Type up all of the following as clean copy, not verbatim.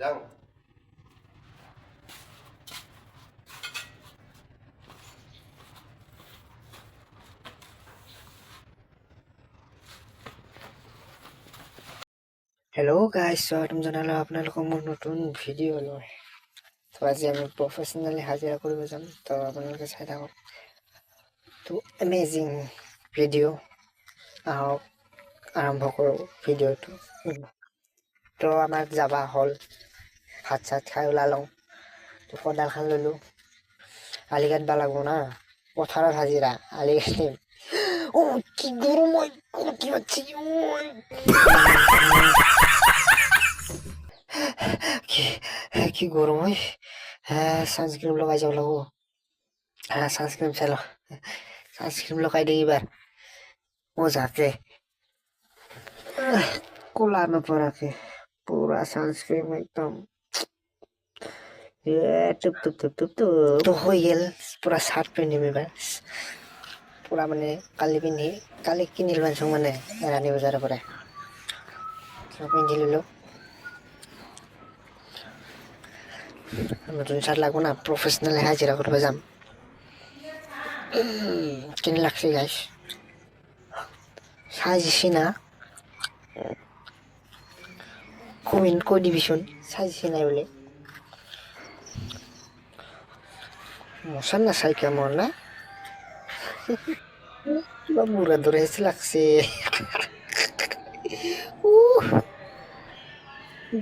যাও hello' guys, স্বাগতম জনালোঁ আপোনালোকক মোৰ নতুন ভিডিঅ'লৈ। তো আজি আমি প্ৰফেচনেলি হাজিৰা কৰিব যাম, তো আপোনালোকে চাই থাকক। তো এমেজিং ভিডিঅ', আহক আৰম্ভ কৰোঁ ভিডিঅ'টো। তো আমাক যাবা হ'ল, ভাত চাত খাই ওলালোঁ। তো কোদালখন ল'লোঁ, আলি কাটবা লাগব না, পথাৰত হাজিৰা আলি কাটিম। কি গৰম হয়, কি হচ্ছে কি গরম হয়। হ্যাঁ, সানস্ক্রিন লাগাই যাব লাগবো। হ্যাঁ, সানস্ক্রিন চালো, সানস্ক্রিন লাগাই দিই এবার মজাকে, কোলা নপরাকে পুরা সানস্ক্রিন একদম টুপ টুপ টুপ টুপ টুপ তো হয়ে গেল। পুরা শার্ট পিন্ধিম এবার, পুরা মানে কালি কিনি লাইছো মানে রানী বজাৰৰ পৰা পিন্ধি ললো। নতুন শার্ট লাগবো না, প্রফেশনাল হাজিরা করবো যাম। কিনে লাগছে গাইস, সাজিছি না, কমেন্ট করে দিবিশন সাজিছি নাই বলে। মশার না সাই কেমন না, কিবা বুড়া ধরে লাগছে।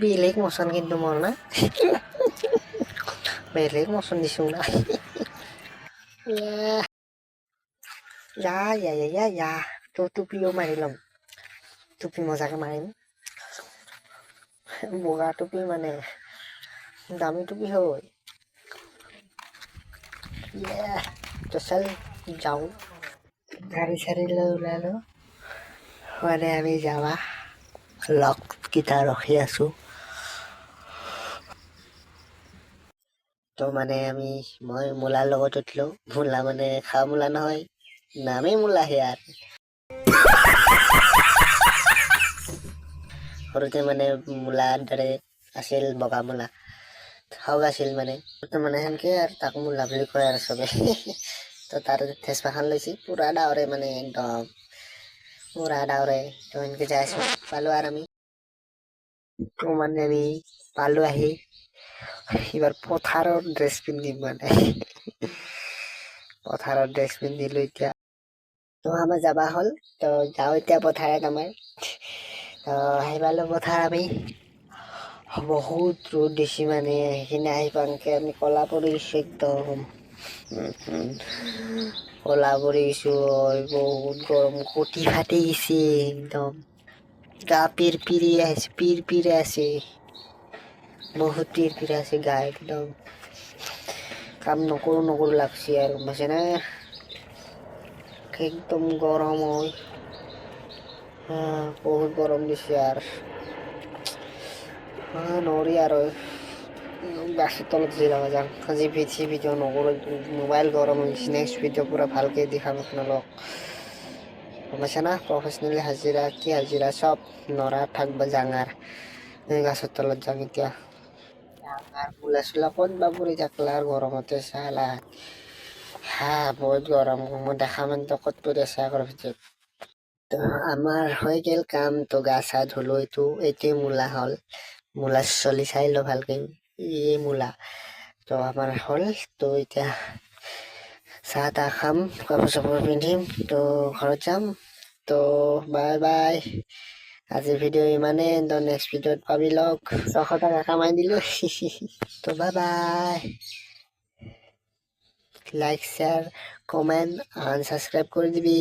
বেলেগ মশান কিন্তু মর না, বেলেগ মশান দিছো না। যা তো টুপিও মাৰি ল'ম, টুপি মজাকে মাৰিম। বগা টুপি মানে দামী টুপি হয়। তো চল যাওঁ, গাড়ী চাড়ী লৈ ওলালো, মানে আমি যাবা লগকেইটা ৰখি আছো। তো মানে মই মূলাৰ লগত উঠিলো। মূলা মানে খোৱা মূলা নহয়, নামেই মূলা সেয়াৰ। সৰুতে মানে মূলাৰ দৰে আছিল, বগা মূলা খাওক আছিল মানে সেনকে আৰু তাক মূলা বুলি কয় আৰু চবে। তো তাৰ ঠেচপাখান লৈছি, পুৰা ডাৱৰে মানে একদম পুৰা ডাৱৰে। তো সেনকে যাই আছো, পালো আৰু আমি। তো মানে আমি পালো আহি, এবাৰ পথাৰৰ ড্ৰেছ পিন্ধিম মানে পথাৰৰ ড্ৰেছ পিন্ধিলো এতিয়া। তো আমাৰ যাবা হ'ল, তো যাওঁ এতিয়া পথাৰত আমাৰ। তো আহিবালো পথাৰ আমি, বহুত ৰ'দ দিছি মানে, সেইখিনি আহি পাওঁতে আমি কলা পৰি গৈছো একদম। কলা পৰি গৈছো, বহুত গৰম, কটি ফাটি গৈছে একদম, গা পিৰপিৰে আছে, বহুত পিৰপিৰে আছে গা একদম। কাম নকৰো লাগছে আৰু, গম পাইছে না, একদম গৰম হয়। বহুত গৰম দিছে আৰ নৰি আৰু গাছেৰ তলত জিৰাবা যাম। আজি বেছি ভিডিও নকৰো, মোবাইল গরম হয়েছে। নেক্সট ভিডিও পুরা ভালকে দেখাম আপোনালোক, গম পাইছে না। প্রফেশনালি হাজিরা কি হাজিরা সব নৰা থাকবা জাঙাৰ, গাছেৰ তলত যাম এতিয়া। আৰ মূলা চুলা ক'ত বা পৰি থাকলা গৰমতে চালা। বহুত গৰম, মই দেখা মান তো ক'ত পৰি আছে আগৰ ভিতৰত। তো আমাৰ হৈ গেল কাম, তো গা চা ধুলো। এইটোৱে মূলা হল, মূলা চলি চাই লো ভালকে, এই মূলা। তো আমাৰ হল, তো এতিয়া চাহ তাহ খাম, কাপোৰ চাপোৰ পিন্ধিম, তো ঘৰত যাম। তো বাই বাই, আজিৰ ভিডিঅ' ইমানে। তো নেক্সট ভিডিঅ'ত পাবি লগ, 600 টকা কামাই দিলো। তো bye bye, like share comment আন সাবস্ক্ৰাইব কৰে দিবি।